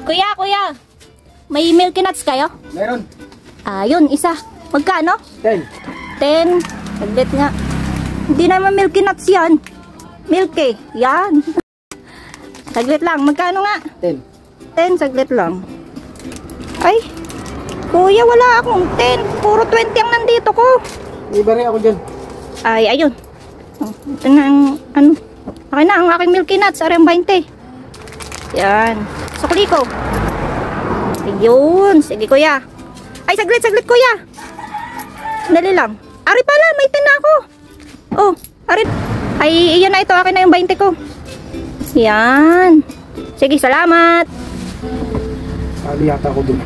Kuya, may Milky Nuts kayo? Meron. Yun, isa. Magkano? 10. 10. Saglit nga. Hindi naman Milky Nuts yan. Milky. Yan. Saglit lang. Magkano nga? 10. 10. Saglit lang. Ay. Kuya, wala akong 10. Puro 20 ang nandito ko. Iba rin ako dyan. Ay, ayun. Ito na ang, ano. Okay na, ang aking Milky Nuts. Arang 20. Yan. Sukli ko. Ayun. Sige, kuya. Ay, saglit, kuya. Dali lang. Ari pala, may 10 na ako. Oh, ari. Ay, iyon na ito. Akin na yung 20 ko. Yan. Sige, salamat. Kali yata ako dun.